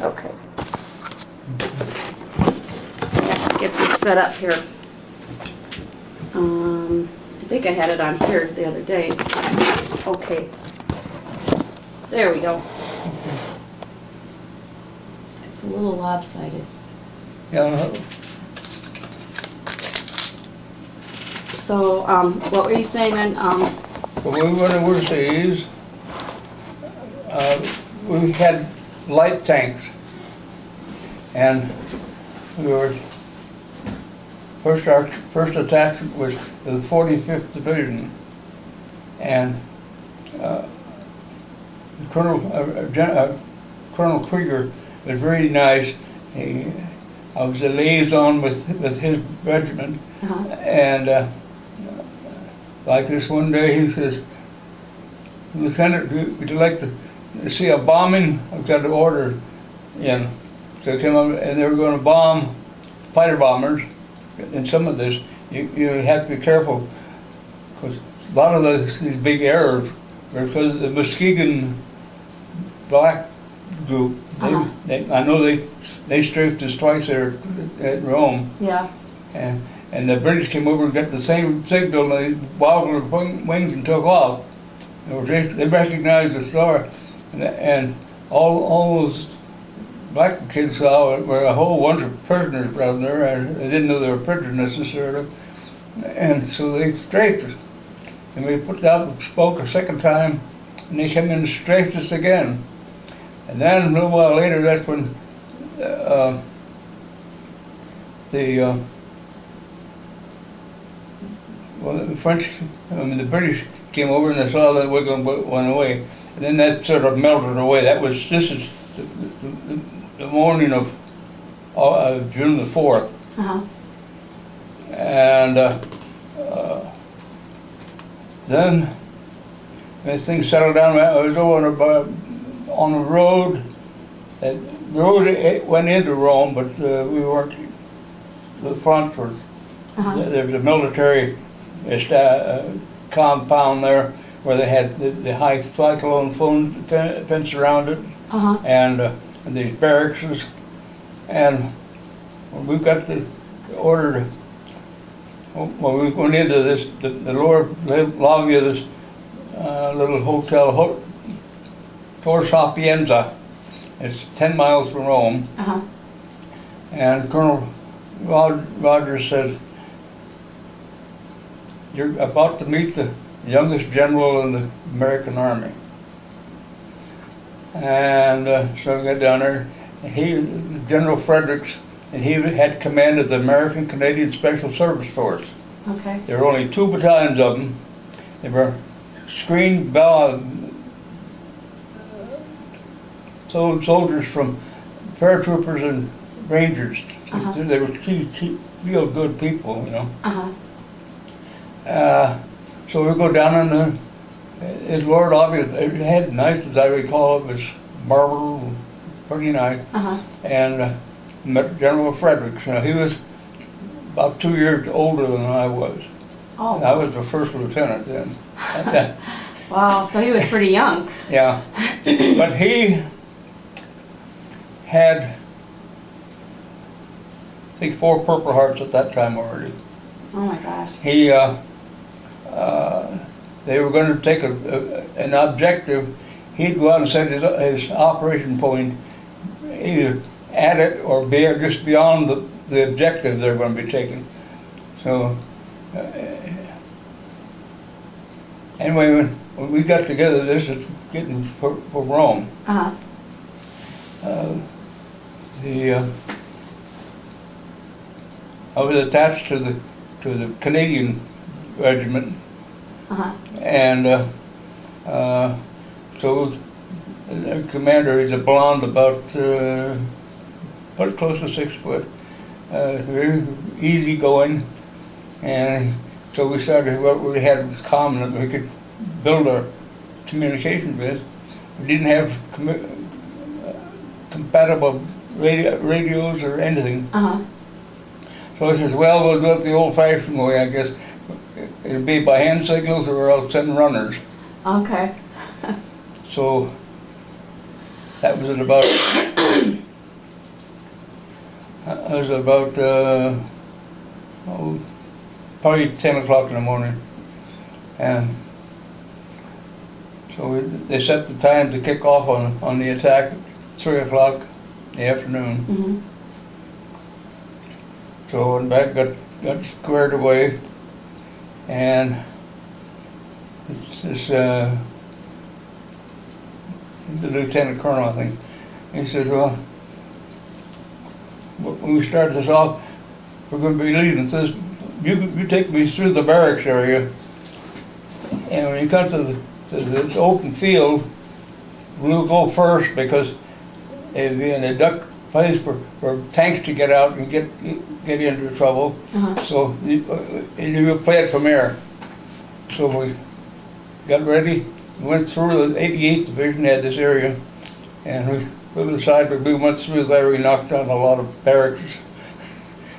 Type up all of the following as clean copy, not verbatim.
Okay. Get this set up here. I think I had it on here the other day. Okay. There we go. It's a little lopsided. Yeah. So, what were you saying then? When we went overseas, we had light tanks, and our first attachment was the 45th Division, and Colonel Krieger was very nice. I was a liaison with his regiment, and like this one day he says, "Lieutenant, would you like to see a bombing? I've got an order in." So they came up and they were going to bomb fighter bombers. And some of this, you have to be careful, because a lot of these big errors were because of the Muskegon black group. I know they strafed us twice there at Rome. Yeah. And the British came over and got the same signal, and they wobbled their wings and took off. They recognized the star, and all those black kids saw were a whole bunch of prisoners down there, and they didn't know they were prisoners necessarily. And so they strafed us. And we put out the smoke a second time, and they came in and strafed us again. And then a little while later, that's when the French, the British came over and they saw that we went away. And then that sort of melted away. This is the morning of June the 4th. And then as things settled down, I was over on the road. The road went into Rome, but we weren't, the front was, there was a military compound there where they had the high cyclone fence around it, and these barracks. And when we got the order, when we went into this, the lower lobby of this little hotel, Tor Sapienza. It's 10 miles from Rome. And Colonel Rodgers said, "You're about to meet the youngest general in the American Army." And so we got down there. General Frederic, and he had command of the American Canadian Special Service Force. Okay. There were only 2 battalions of them. They were screened soldiers from paratroopers and rangers. They were real good people, you know. So we go down in his lower lobby. It had nice, as I recall, it was marble, pretty nice. And met General Frederic. He was about 2 years older than I was. Oh. I was the first lieutenant then. Wow, so he was pretty young. Yeah, but he had, I think, 4 Purple Hearts at that time already. Oh my gosh. They were going to take an objective. He'd go out and set his operation point either at it or just beyond the objective they're going to be taking. So anyway, when we got together, this is getting for Rome. I was attached to the Canadian regiment, and so the commander is a blonde, about close to 6 foot, very easygoing, and so we started what we had was common that we could build our communication with. We didn't have compatible radios or anything. So I says, well, we'll do it the old-fashioned way, I guess. It'll be by hand signals or I'll send runners. Okay. So that was at about it was about probably 10 o'clock in the morning, and so they set the time to kick off on the attack at 3 o'clock in the afternoon. Mm-hmm. So when back got squared away, and this the lieutenant colonel, I think, he says, well, when we start this off, we're going to be leaving. It says, you take me through the barracks area, and when you come to this open field, we'll go first because it'd be an duck place for tanks to get out and get into trouble. So you'll play it from there. So we got ready, went through. The 88th Division had this area, and we put it aside, but we went through there. We knocked down a lot of barracks.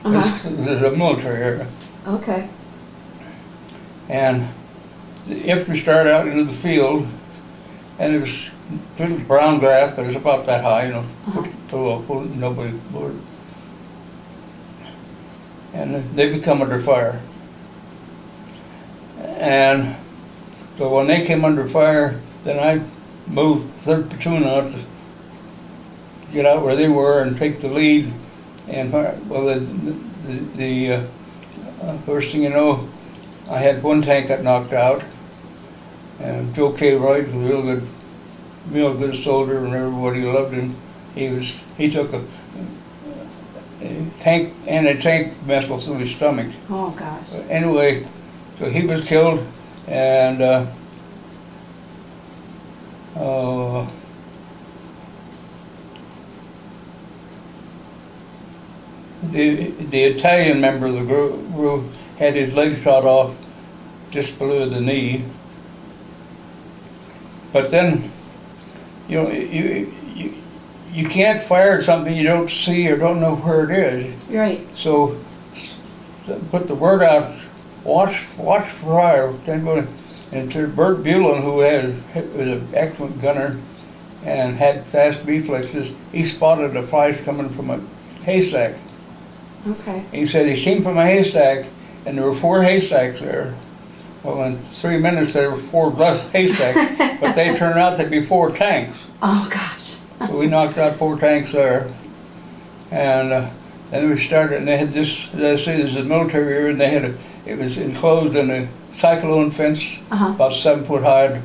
This is a military area. Okay. And the infantry started out into the field, and it was little brown grass, but it's about that high, you know, nobody would. And they become under fire. And so when they came under fire, then I moved 3rd Platoon out to get out where they were and take the lead. And well, the first thing you know, I had one tank got knocked out, and Joe K. Wright, was a real good soldier, and everybody loved him. He took a tank missile through his stomach. Oh gosh. Anyway, so he was killed, and the Italian member of the group had his leg shot off just below the knee. But then, you know, you can't fire at something you don't see or don't know where it is. Right. So put the word out, watch for fire. And to Bert Bulen, who was an excellent gunner and had fast reflexes, he spotted a flash coming from a haystack. Okay. He said he came from a haystack, and there were 4 haystacks there. Well, in 3 minutes there were 4 haystacks, but they turned out to be 4 tanks. Oh gosh. So we knocked out 4 tanks there, and then we started. And they had this, as I say, this is a military area, and they had it was enclosed in a cyclone fence, about 7 foot high,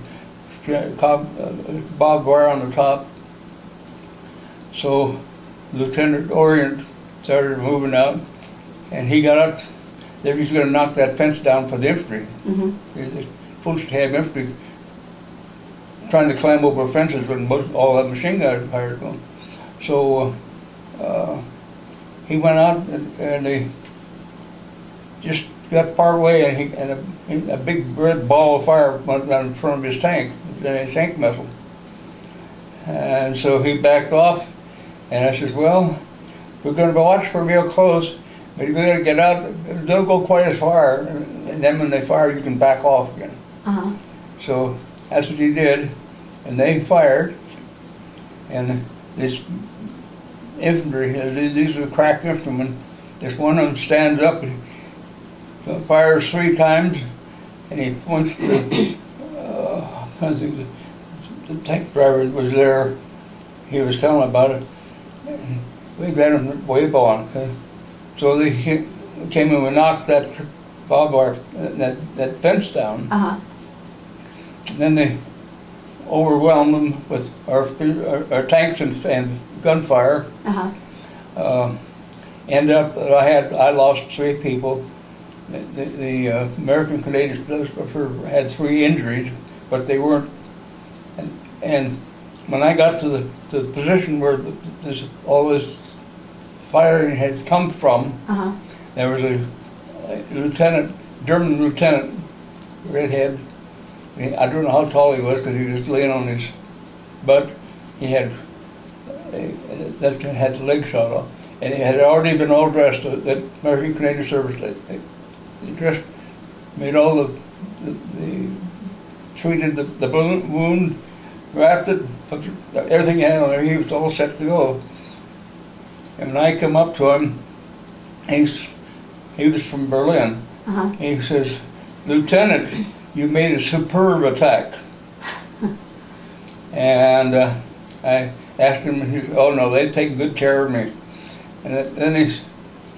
barbed wire on the top. So Lieutenant Orient started moving out, and he got out. They were just going to knock that fence down for the infantry. They're supposed to have infantry trying to climb over fences when all that machine guns fired on. So he went out, and they just got far away, and a big red ball of fire went down in front of his tank, his tank missile. And so he backed off, and I says, well, we're going to watch for real close, but you're going to get out. Don't go quite as far, and then when they fire, you can back off again. So that's what he did, and they fired, and this infantry, these are crack infantrymen, this one of them stands up and fires 3 times, and he points to the tank driver was there. He was telling about it. We got him way on. So they came and we knocked that barbed wire, that fence down. And then they overwhelmed them with our tanks and gunfire. Ended up, I lost 3 people. The American Canadian had 3 injuries, but they weren't. And when I got to the position where all this firing had come from, there was a German lieutenant, redhead. I don't know how tall he was because he was laying on his butt. He had the leg shot off, and he had already been all dressed. That American Canadian Service, they dressed, made all treated the wound, wrapped it, put everything in on there. He was all set to go. And when I come up to him, he was from Berlin. Uh-huh. He says, "Lieutenant, you made a superb attack." And I asked him, he said, "Oh no, they take good care of me." And then he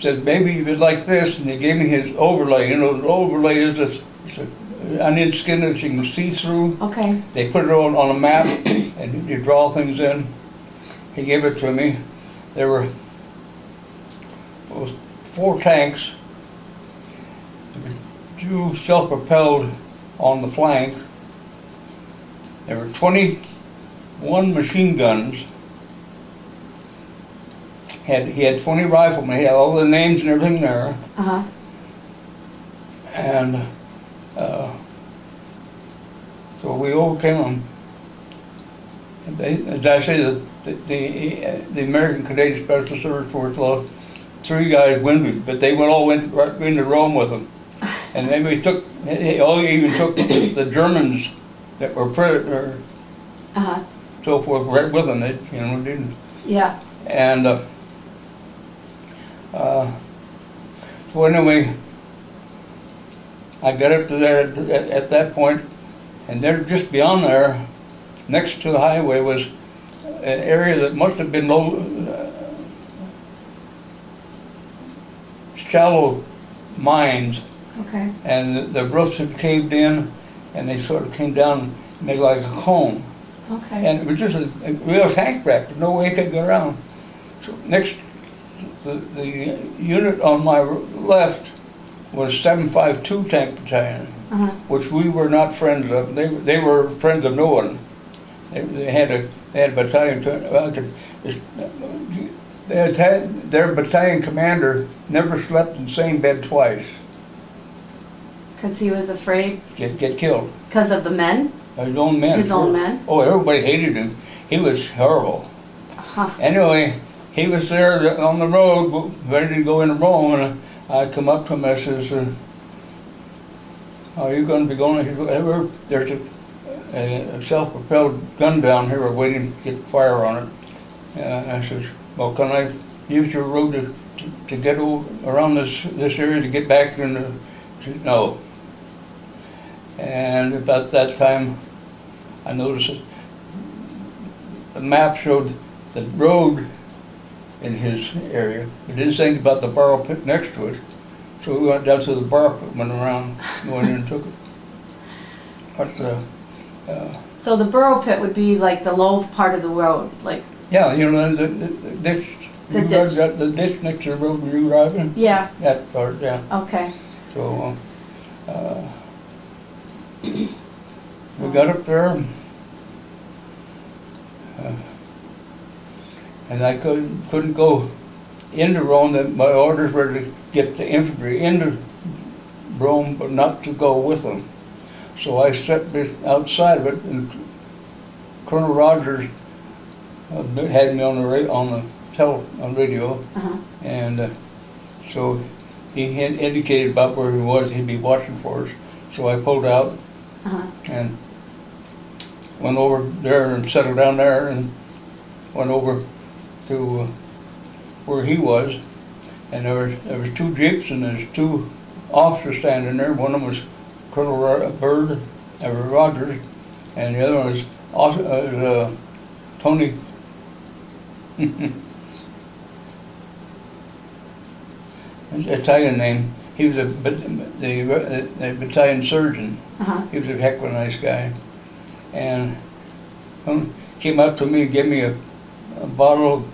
said, "Maybe you'd like this," and he gave me his overlay. You know, the overlay is it's an onion skin that you can see through. Okay. They put it on a map, and you draw things in. He gave it to me. There were 4 tanks. There were 2 self-propelled on the flank. There were 21 machine guns. He had 20 riflemen. He had all the names and everything there. Uh-huh. And so we overcame them. And they, as I say, the American Canadian Special Service Force lost 3 guys wounded, but they all went right into Rome with them. And then we took, they even took the Germans that were Uh-huh. so forth right with them. They, you know, didn't. Yeah. And so anyway, I got up to there at that point, and there, just beyond there, next to the highway, was an area that must have been shallow mines, Okay. and the roofs had caved in, and they sort of came down and made like a cone. Okay. And it was just a real tank wreck. There's no way it could go around. So next, the unit on my left was 752 Tank Battalion, Uh-huh. which we were not friends of. They were friends of no one. They had a battalion. Their battalion commander never slept in the same bed twice. Because he was afraid. Get killed. Because of the men. His own men. His own men. Oh, everybody hated him. He was horrible. Huh. Anyway, he was there on the road, ready to go into Rome, and I come up to him. I says, "Are you going to be going?" He says, "There's a self-propelled gun down here. We're waiting to get fire on it." I says, "Well, can I use your road to get around this area to get back in the?" He said, "No." And about that time, I noticed that the map showed the road in his area. It didn't say anything about the borrow pit next to it. So we went down to the borrow pit, went around, went in and took it. But, So the burrow pit would be like the low part of the road, like. yeah, you know, the ditch. The ditch. The ditch next to the road when you drive in. Yeah. That part, yeah. Okay. So, we got up there, and I couldn't go into Rome. My orders were to get the infantry into Rome, but not to go with them. So I sat outside of it, and Colonel Rodgers had me on the radio, Uh-huh. and so he had indicated about where he was. He'd be watching for us. So I pulled out. Uh-huh. And went over there and settled down there, and went over to where he was, and there was 2 jeeps, and there's 2 officers standing there. One of them was Colonel Rodgers, and the other one was Tony. His Italian name. He was the battalion surgeon. Uh-huh. He was a heck of a nice guy. And came up to me and gave me a bottle of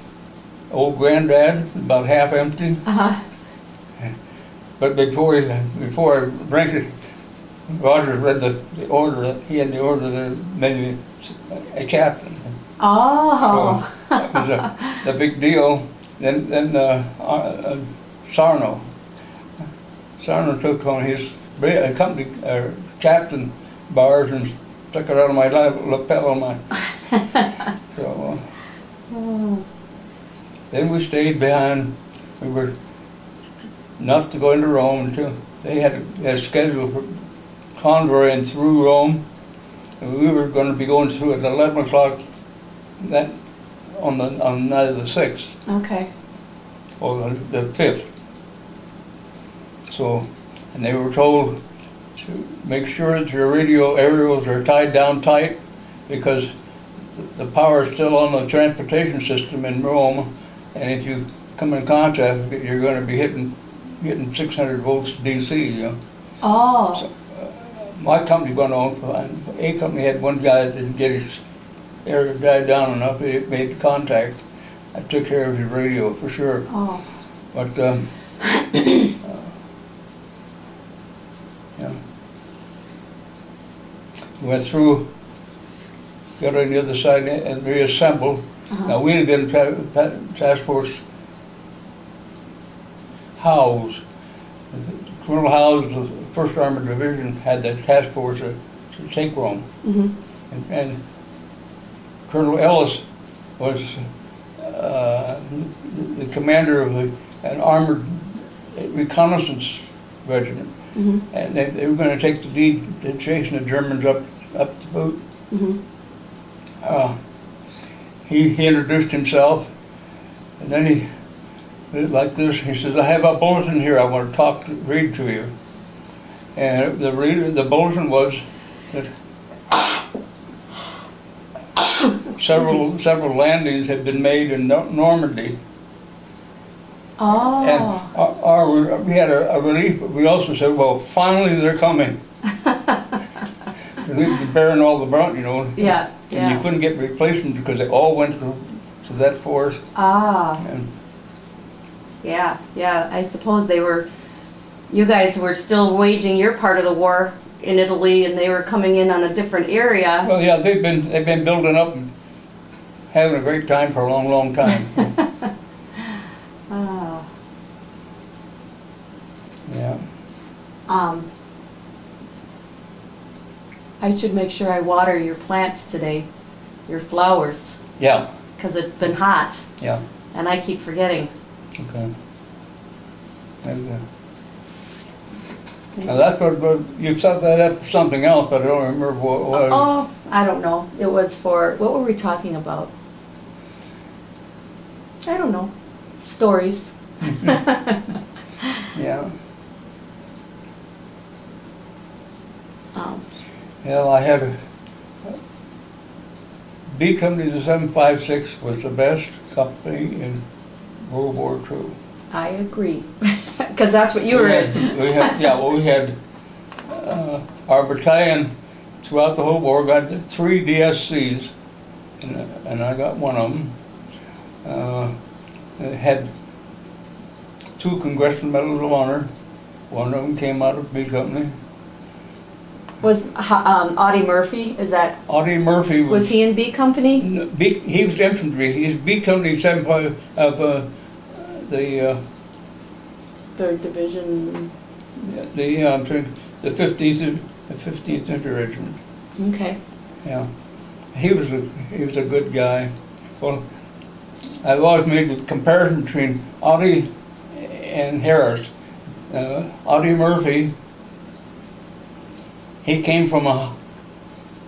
Old Granddad, about half empty. Uh-huh. But before I drank it, Rodgers read the order. He had the order that made me a captain. Oh. So that was a big deal. Then Sarno took on his company captain bars and stuck it out of my lapel on my. So then we stayed behind. We were not to go into Rome until they had a schedule for convoying through Rome, and we were going to be going through at 11 o'clock that on the night of the 6th. Okay. Or the 5th. So, and they were told to make sure that your radio aerials are tied down tight, because the power is still on the transportation system in Rome, and if you come in contact with it, you're going to be getting 600 volts DC, you know. Oh. So, my company went on, A company had one guy that didn't get his area died down enough, he made contact. I took care of his radio for sure. Oh. But, yeah. Went through, got on the other side and reassembled. Now we had been task force Howes. Colonel Howes of the 1st Armored Division had that task force to take Rome. And Colonel Ellis was the commander of an armored reconnaissance regiment. And they were going to take the lead in chasing the Germans up the boot. He introduced himself, and then he, like this, he says, "I have a bulletin here I want to read to you." And the bulletin was that several landings had been made in Normandy. Oh. And we had a relief, but we also said, well, finally they're coming. Because we'd be bearing all the brunt, you know. Yes, and you couldn't get replacements because they all went to that force. And yeah, I suppose you guys were still waging your part of the war in Italy, and they were coming in on a different area. Well, yeah, they've been building up and having a great time for a long, long time. Oh. Yeah. I should make sure I water your plants today, your flowers. Yeah. Because it's been hot. Yeah. And I keep forgetting. Okay. Now that's what you set that up for something else, but I don't remember what it was. Oh, I don't know. It was for, what were we talking about? I don't know. Stories. Yeah. Well, I had a B Company, the 756 was the best company in World War II. I agree. Because that's what you were in. We had our battalion throughout the whole war got 3 DSCs, and I got one of them. It had 2 Congressional Medals of Honor. One of them came out of B Company. Was Audie Murphy, is that? Audie Murphy Was he in B Company? He was infantry. He's B Company 7 of the 3rd Division. The 15th Infantry Regiment. Okay. Yeah, he was a good guy. Well, I've always made a comparison between Audie and Harris. Audie Murphy, he came from a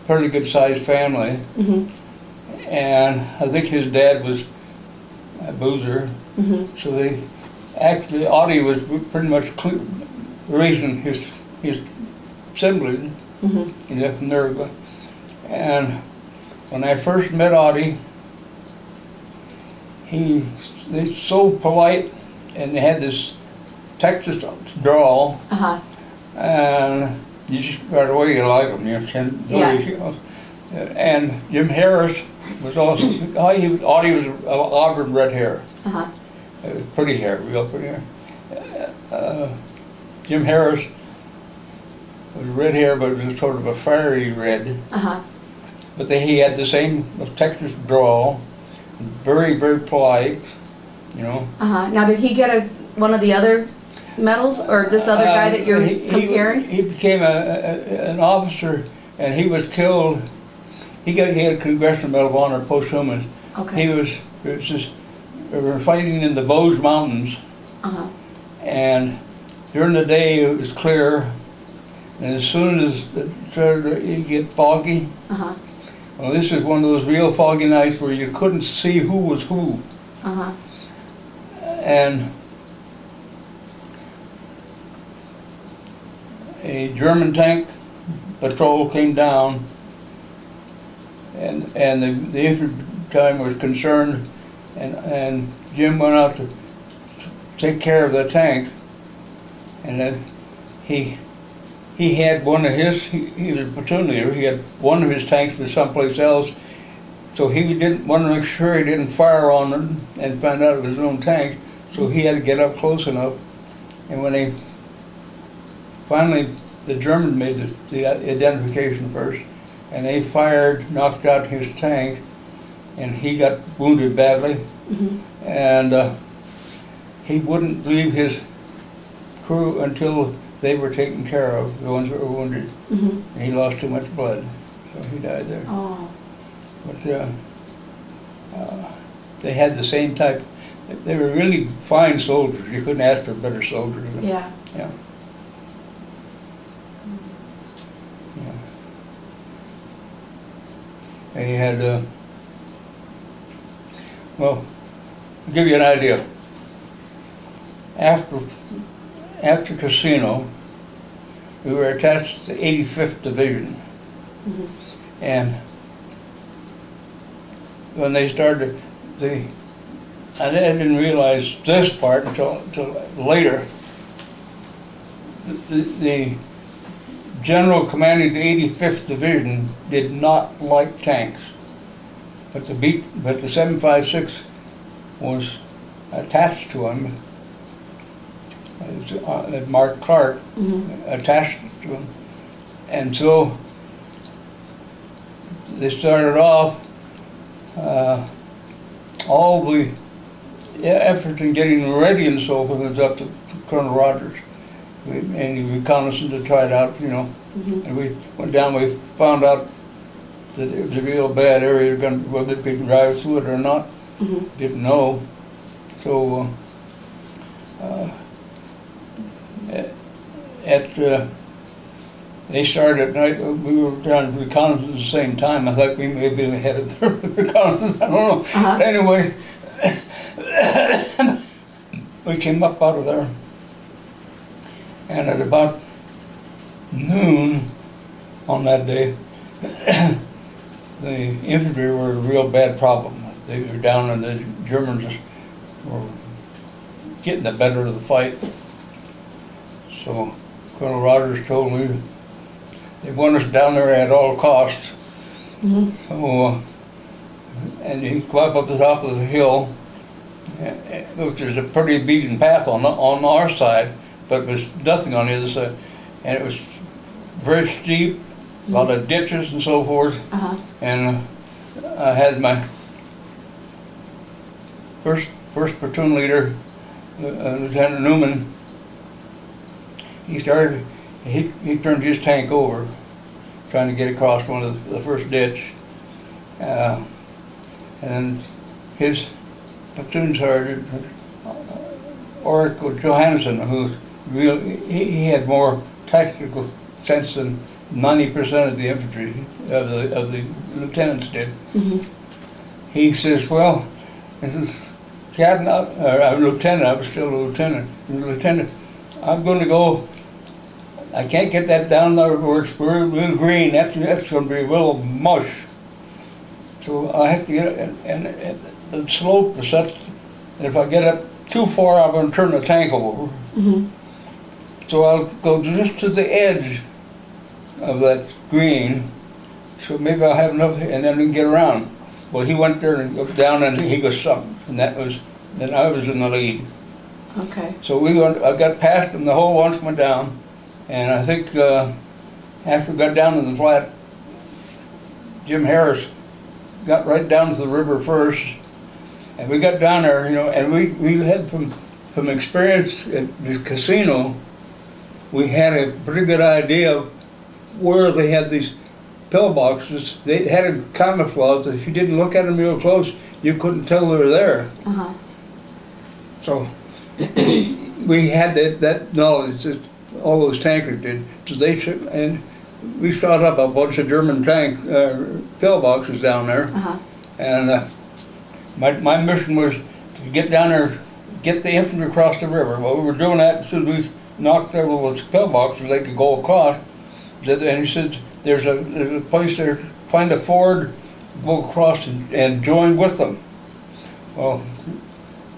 fairly good sized family, and I think his dad was a boozer, so they actually, Audie was pretty much raising his siblings, from there. And when I first met Audie, they're so polite, and they had this Texas drawl, and you just right away you like them, you know. And Jim Harris was also, Audie was auburn red hair, pretty hair, real pretty hair. Jim Harris was red hair, but it was sort of a fiery red. But he had the same Texas drawl, very, very polite, you know. Now, did he get one of the other medals, or this other guy that you're comparing? He became an officer, and he was killed. He had a Congressional Medal of Honor posthumous. Okay. We were fighting in the Vosges Mountains, and during the day it was clear, and as soon as it started to get foggy, well, this is one of those real foggy nights where you couldn't see who was who. a German tank patrol came down, and the infantry battalion was concerned, and Jim went out to take care of the tank, and then he had one of his, he was a platoon leader, he had one of his tanks was someplace else, so he didn't want to make sure he didn't fire on it and find out it was his own tank, so he had to get up close enough. And when they finally, the Germans made the identification first, and they fired, knocked out his tank, and he got wounded badly, and he wouldn't leave his crew until they were taken care of, the ones that were wounded. And he lost too much blood, so he died there. Oh. But they had the same type. They were really fine soldiers. You couldn't ask for better soldiers. Yeah. Yeah. Yeah. They had, well, I'll give you an idea. After Casino, we were attached to the 85th Division. And when they started, I didn't realize this part until later. The general commanding the 85th Division did not like tanks, but the 756 was attached to him. Mark Clark attached to him, and so they started off. All the effort in getting ready and so forth was up to Colonel Rodgers. And he reconnaissance to try it out, you know. And we went down, we found out that it was a real bad area, whether we could drive through it or not, didn't know. So they started at night, we were down reconnaissance at the same time. I thought we may be ahead of the reconnaissance, I don't know. But anyway, we came up out of there. And at about noon on that day, the infantry were a real bad problem. They were down and the Germans were getting the better of the fight. So Colonel Rodgers told me they want us down there at all costs. So, and he came up the top of the hill, which is a pretty beaten path on our side, but there was nothing on the other side. And it was very steep, a lot of ditches and so forth. And I had my first platoon leader, Lieutenant Neuman. He turned his tank over, trying to get across one of the first ditch. And his platoon sergeant, Oracle Johansson, he had more tactical sense than 90% of the infantry, of the lieutenants did. He says, well, this is Captain, Lieutenant, I was still a lieutenant. Lieutenant, I'm going to go, I can't get that down there where it's real green, that's going to be real mush. So I have to get it, and the slope is such that if I get up too far, I'm going to turn the tank over. So I'll go just to the edge of that green, so maybe I'll have enough, and then we can get around. Well, he went there and looked down, and he goes something, and then I was in the lead. Okay. So I got past him, the whole bunch went down, and I think after we got down to the flat, Jim Harris got right down to the river first, and we got down there, you know, and we had from experience at the casino, we had a pretty good idea of where they had these pillboxes. They had them camouflaged. If you didn't look at them real close, you couldn't tell they were there. So we had that knowledge that all those tankers did. So they took, and we shot up a bunch of German tank pillboxes down there. And my mission was to get down there, get the infantry across the river. Well, we were doing that as soon as we knocked several of the pillboxes so they could go across. And he said, there's a place there, find a ford, go across and join with them. Well,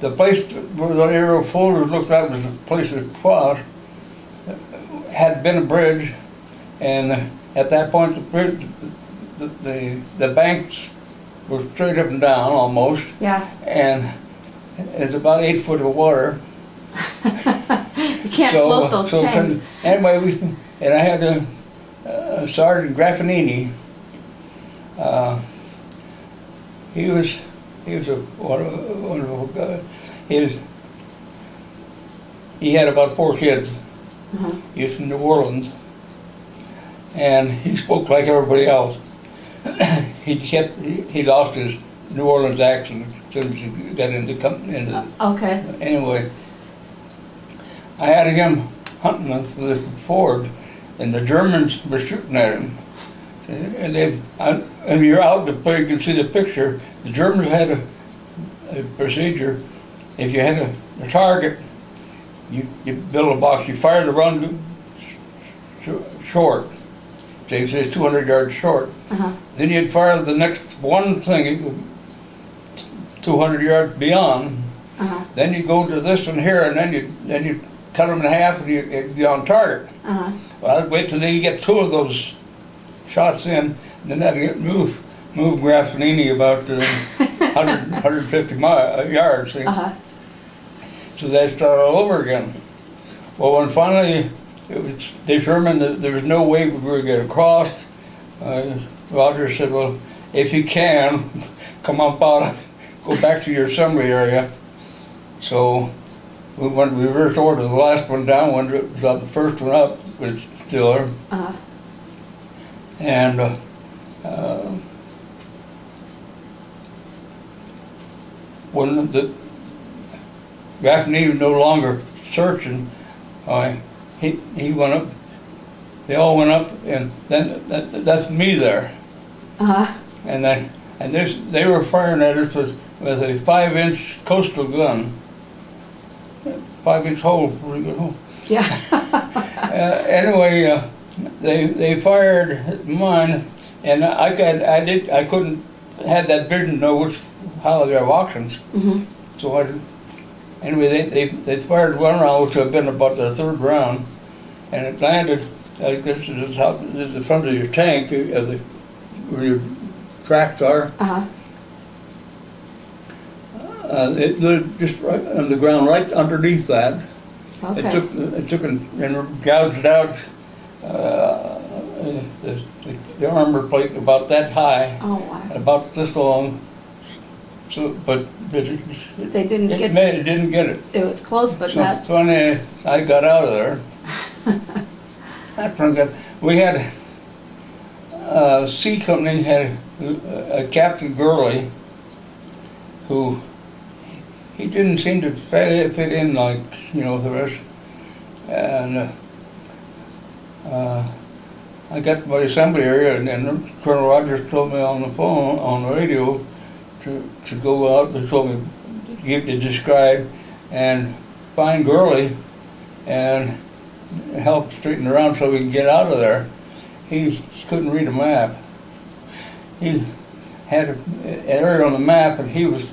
the place where the aerial photos looked at was the place to cross, had been a bridge, and at that point the bridge, the banks were straight up and down almost. Yeah. And it's about 8 foot of water. You can't float those tanks. Anyway, and I had a Sergeant Graffagnini. He was a wonderful guy. He had about 4 kids. He was from New Orleans, and he spoke like everybody else. He lost his New Orleans accent as soon as he got into Okay. Anyway, I had him hunting for this ford, and the Germans were shooting at him. And if you're out the play, you can see the picture. The Germans had a procedure. If you had a target, you build a box. You fire the run short. Say 200 yards short. Then you'd fire the next one thing 200 yards beyond. Then you go to this one here, and then you cut them in half, and you'd be on target. Well, I'd wait till you get 2 of those shots in, and then I'd get move Graffagnini about 100, 150 yards. See? So they start all over again. Well, when finally it was determined that there was no way we were going to get across, Rodgers said, well, if you can, come up out, go back to your assembly area. So we went reverse order. The last one down, the first one up was still there. And when the Graffagnini was no longer searching, he went up. They all went up, and then that's me there. And they were firing at us with a 5-inch coastal gun, 5-inch hole, pretty good hole. Yeah. Anyway, they fired at mine, and I couldn't had that vision to know how they have options. So anyway, they fired one round, which would have been about the 3rd round, and it landed. This is the front of your tank, where your tracks are. It lived just right on the ground, right underneath that. Okay. It took and gouged out the armor plate about that high. Oh wow. About this long. So, but they didn't get it. It didn't get it. It was close, but not. So funny, I got out of there. That's pretty good. We had C Company had a Captain Gurley, who he didn't seem to fit in like the rest. And I got to my assembly area, and then Colonel Rodgers told me on the phone, on the radio, to go out. They told me to describe and find Gurley and help straighten around so we can get out of there. He couldn't read a map. He had an area on the map, and he was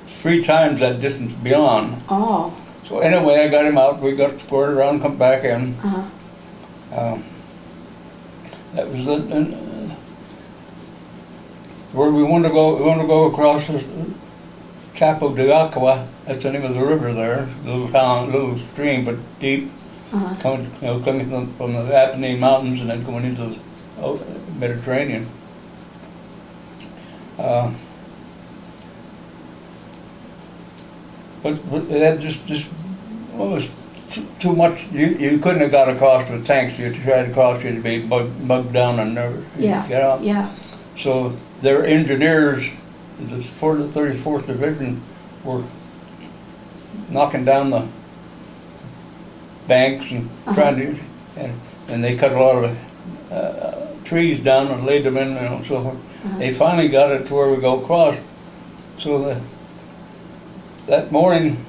3 times that distance beyond. Oh. So anyway, I got him out. We got squared around, come back in. That was it. Where we want to go. We want to go across the Capo de Aqua. That's the name of the river there. Little town, little stream, but deep. Coming from the Apennine Mountains and then going into the Mediterranean. But that just almost too much. You couldn't have got across with tanks. You tried to cross, you'd be bugged down and never get out. Yeah. So their engineers, the 34th Division, were knocking down the banks and trying to, and they cut a lot of trees down and laid them in, and so forth. They finally got it to where we go across. So that morning,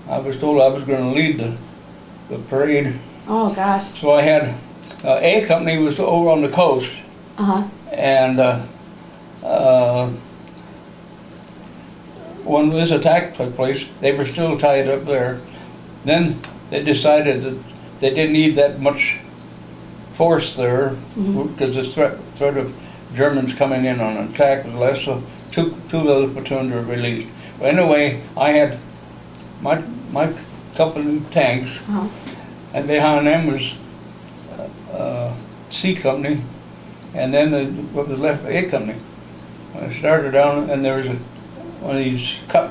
I was told I was going to lead the parade. Oh, gosh. So I had, A Company was over on the coast, Uh-huh. and when this attack took place, they were still tied up there. Then they decided that they didn't need that much force there because the threat of Germans coming in on an attack was less, so two of those platoons were released. But anyway, I had my couple of tanks, and behind them was C Company, and then what was left, A Company. I started down, and there was one of these cut